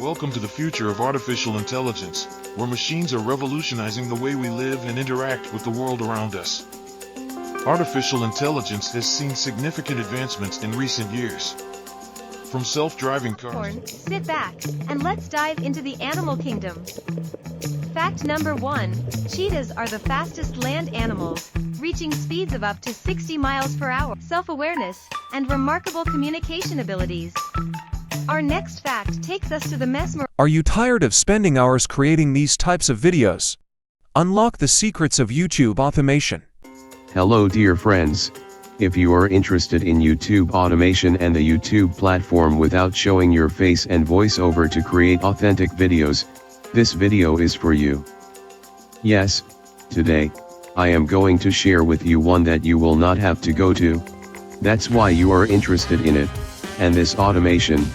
Welcome to the future of artificial intelligence, where machines are revolutionizing the way we live and interact with the world around us. Artificial intelligence has seen significant advancements in recent years. From self-driving cars... Sit back, and let's dive into the animal kingdom. Fact number 1, cheetahs are the fastest land animals, reaching speeds of up to 60 miles per hour, self-awareness, and remarkable communication abilities. Our next fact takes us to the mesmer. Are you tired of spending hours creating these types of videos? Unlock the secrets of YouTube automation. Hello dear friends. If you are interested in YouTube automation and the YouTube platform without showing your face and voiceover to create authentic videos, this video is for you. Yes, today, I am going to share with you one that you will not have to go to. That's why you are interested in it, and this automation,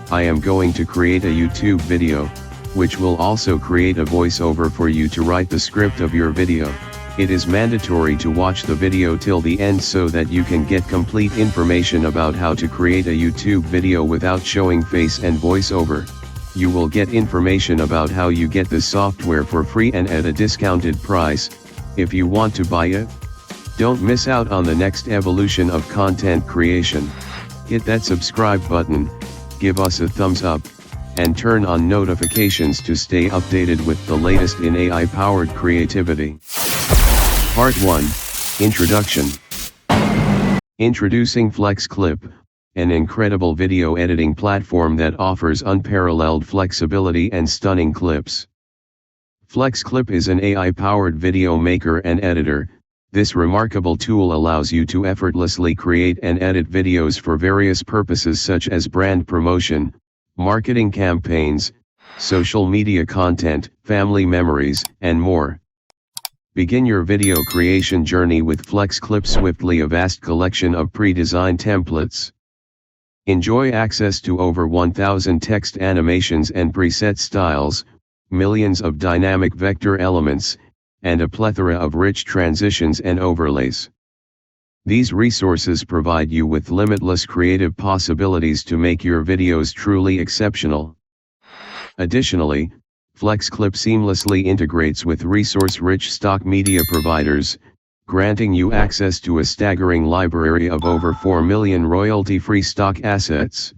I am going to create a YouTube video, which will also create a voiceover for you to write the script of your video. It is mandatory to watch the video till the end so that you can get complete information about how to create a YouTube video without showing face and voiceover. You will get information about how you get the software for free and at a discounted price, if you want to buy it. Don't miss out on the next evolution of content creation. Hit that subscribe button, give us a thumbs up, and turn on notifications to stay updated with the latest in AI-powered creativity. Part 1, Introduction. Introducing FlexClip, an incredible video editing platform that offers unparalleled flexibility and stunning clips. FlexClip is an AI-powered video maker and editor. This remarkable tool allows you to effortlessly create and edit videos for various purposes such as brand promotion, marketing campaigns, social media content, family memories, and more. Begin your video creation journey with FlexClip Swiftly, a vast collection of pre-designed templates. Enjoy access to over 1,000 text animations and preset styles, millions of dynamic vector elements, and a plethora of rich transitions and overlays. These resources provide you with limitless creative possibilities to make your videos truly exceptional. Additionally, FlexClip seamlessly integrates with resource-rich stock media providers, granting you access to a staggering library of over 4 million royalty-free stock assets.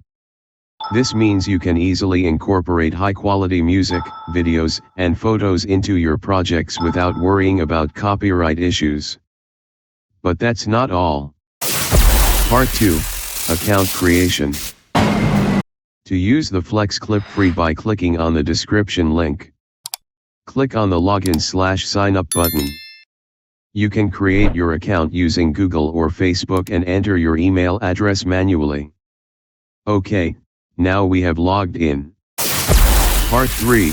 This means you can easily incorporate high-quality music, videos, and photos into your projects without worrying about copyright issues. But that's not all. Part 2, Account Creation. To use the FlexClip free by clicking on the description link. Click on the Login/Sign Up button. You can create your account using Google or Facebook and enter your email address manually. Okay, now we have logged in. Part 3,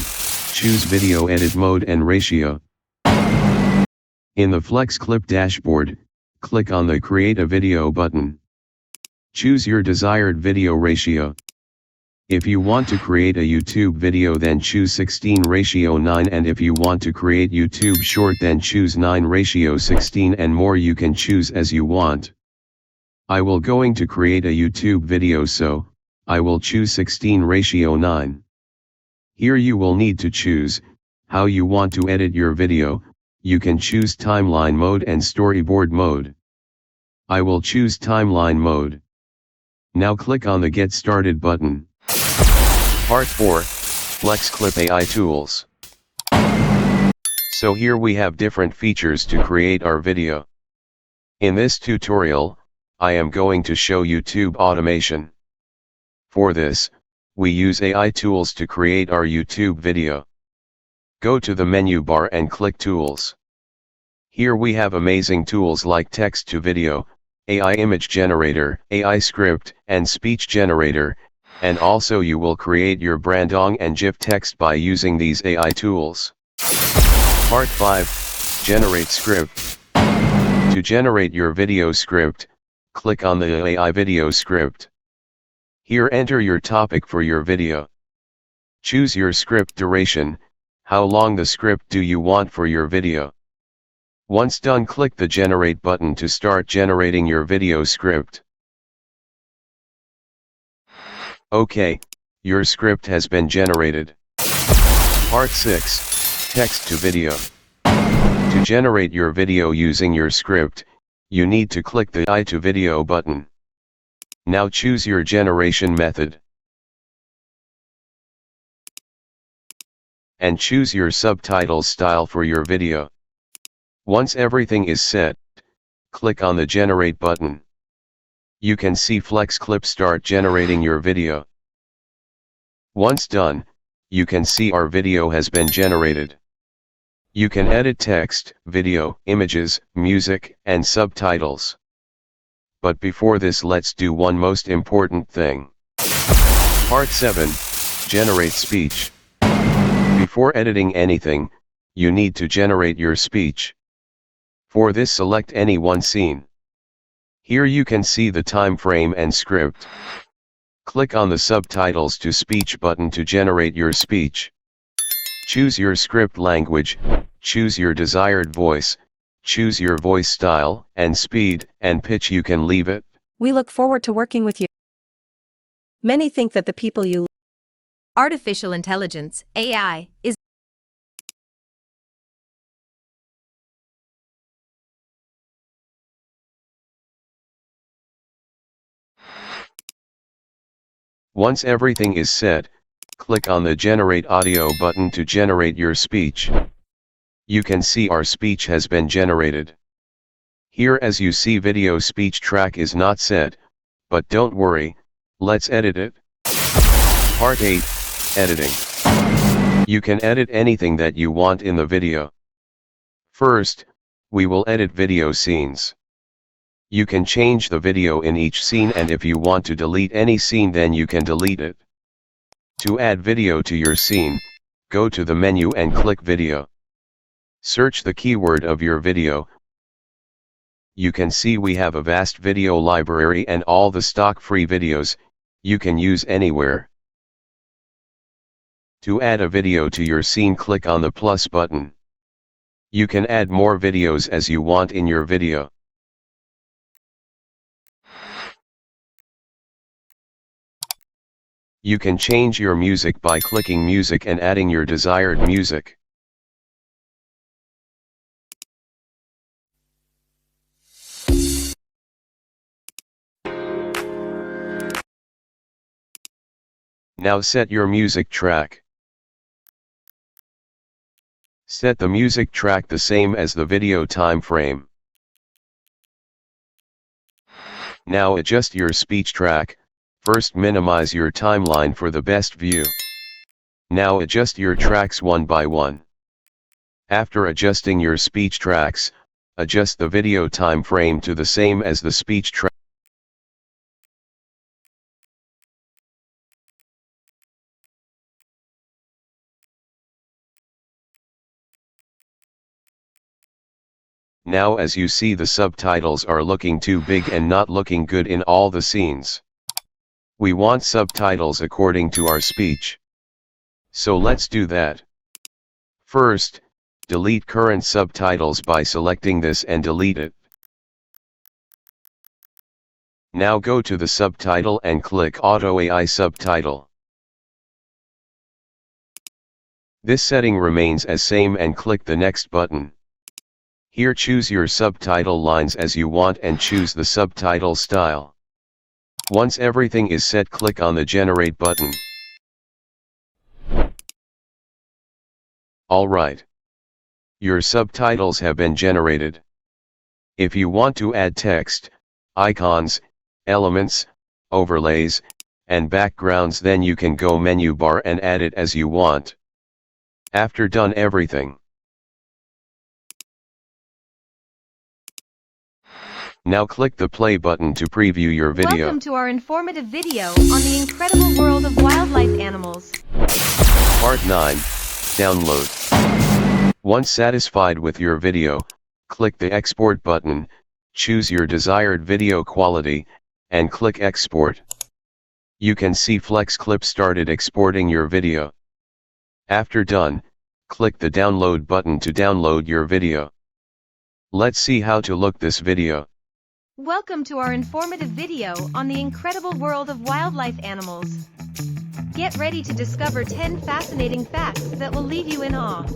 Choose Video Edit Mode and Ratio. In the FlexClip dashboard, click on the Create a Video button. Choose your desired video ratio. If you want to create a YouTube video, then choose 16:9, and if you want to create YouTube short, then choose 9:16, and more. You can choose as you want. I will going to create a YouTube video, so I will choose 16:9. Here you will need to choose how you want to edit your video. You can choose timeline mode and storyboard mode. I will choose timeline mode. Now click on the Get Started button. Part 4, FlexClip AI Tools. So here we have different features to create our video. In this tutorial, I am going to show YouTube automation. For this, we use AI tools to create our YouTube video. Go to the menu bar and click Tools. Here we have amazing tools like Text to Video, AI Image Generator, AI Script, and Speech Generator, and also you will create your branding and GIF text by using these AI tools. Part 5, Generate Script. To generate your video script, click on the AI Video Script. Here enter your topic for your video. Choose your script duration, how long the script do you want for your video. Once done, click the Generate button to start generating your video script. Okay, Your script has been generated. Part 6. Text to video. To generate your video using your script, you need to click the I to Video button. Now choose your generation method. And choose your subtitles style for your video. Once everything is set, click on the Generate button. You can see FlexClip start generating your video. Once done, you can see our video has been generated. You can edit text, video, images, music, and subtitles. But before this, let's do one most important thing. Part 7. Generate speech. Before editing anything, you need to generate your speech. For this, select any one scene. Here you can see the time frame and script. Click on the Subtitles to Speech button to generate your speech. Choose your script language, choose your desired voice, choose your voice style, and speed and pitch. You can leave it. We look forward to working with you. Many think that the people you Artificial intelligence, AI, is Once everything is set, click on the Generate Audio button to generate your speech. You can see our speech has been generated. Here, as you see, video speech track is not set, but don't worry, let's edit it. Part 8. Editing. You can edit anything that you want in the video. First, we will edit video scenes. You can change the video in each scene, and if you want to delete any scene, then you can delete it. To add video to your scene, go to the menu and click Video. Search the keyword of your video. You can see we have a vast video library and all the stock free videos you can use anywhere. To add a video to your scene, click on the plus button. You can add more videos as you want in your video. You can change your music by clicking Music and adding your desired music. Now set your music track. Set the music track the same as the video time frame. Now adjust your speech track. First, minimize your timeline for the best view. Now adjust your tracks one by one. After adjusting your speech tracks, adjust the video time frame to the same as the speech track. Now, as you see, the subtitles are looking too big and not looking good in all the scenes. We want subtitles according to our speech. So let's do that. First, delete current subtitles by selecting this and delete it. Now go to the subtitle and click Auto AI Subtitle. This setting remains as same and click the next button. Here choose your subtitle lines as you want and choose the subtitle style. Once everything is set, click on the Generate button. Alright. Your subtitles have been generated. If you want to add text, icons, elements, overlays, and backgrounds, then you can go menu bar and add it as you want. After done everything, now click the play button to preview your video. Welcome to our informative video on the incredible world of wildlife animals. Part 9. Download. Once satisfied with your video, click the Export button, choose your desired video quality, and click Export. You can see FlexClip started exporting your video. After done, click the Download button to download your video. Let's see how to look this video. Welcome to our informative video on the incredible world of wildlife animals. Get ready to discover 10 fascinating facts that will leave you in awe.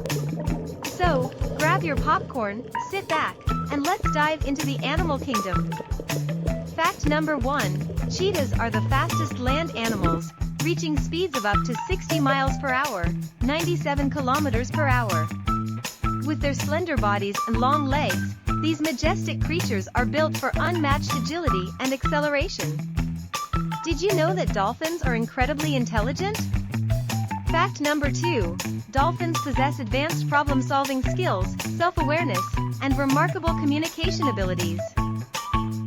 So, grab your popcorn, sit back, and let's dive into the animal kingdom. Fact number 1, cheetahs are the fastest land animals, reaching speeds of up to 60 miles per hour, 97 kilometers per hour. With their slender bodies and long legs, these majestic creatures are built for unmatched agility and acceleration. Did you know that dolphins are incredibly intelligent? Fact number 2, dolphins possess advanced problem-solving skills, self-awareness, and remarkable communication abilities.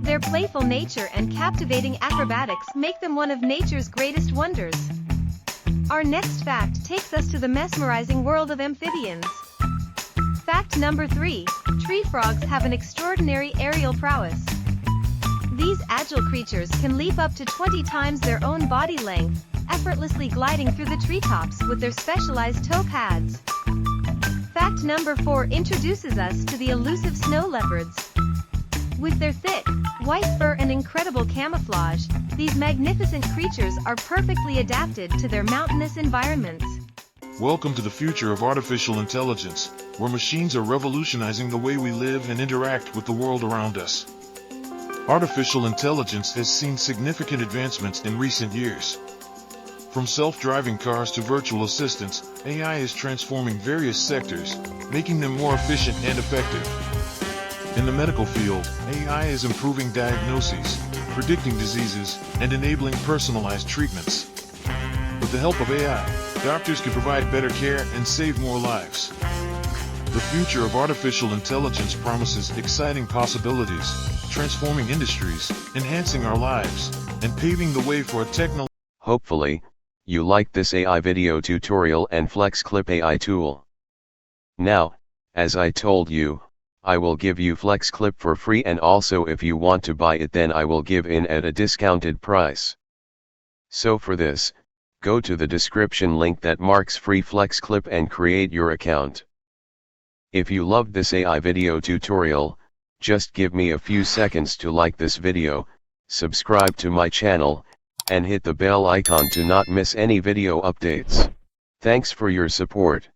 Their playful nature and captivating acrobatics make them one of nature's greatest wonders. Our next fact takes us to the mesmerizing world of amphibians. Fact number 3, tree frogs have an extraordinary aerial prowess. These agile creatures can leap up to 20 times their own body length, effortlessly gliding through the treetops with their specialized toe pads. Fact number 4 introduces us to the elusive snow leopards. With their thick, white fur and incredible camouflage, these magnificent creatures are perfectly adapted to their mountainous environments. Welcome to the future of artificial intelligence, where machines are revolutionizing the way we live and interact with the world around us. Artificial intelligence has seen significant advancements in recent years. From self-driving cars to virtual assistants, AI is transforming various sectors, making them more efficient and effective. In the medical field, AI is improving diagnoses, predicting diseases, and enabling personalized treatments. With the help of AI, doctors can provide better care and save more lives. The future of artificial intelligence promises exciting possibilities, transforming industries, enhancing our lives, and paving the way for a technology. Hopefully, you liked this AI video tutorial and FlexClip AI tool. Now, as I told you, I will give you FlexClip for free, and also if you want to buy it then I will give in at a discounted price. So for this, go to the description link that marks free FlexClip and create your account. If you loved this AI video tutorial, just give me a few seconds to like this video, subscribe to my channel, and hit the bell icon to not miss any video updates. Thanks for your support.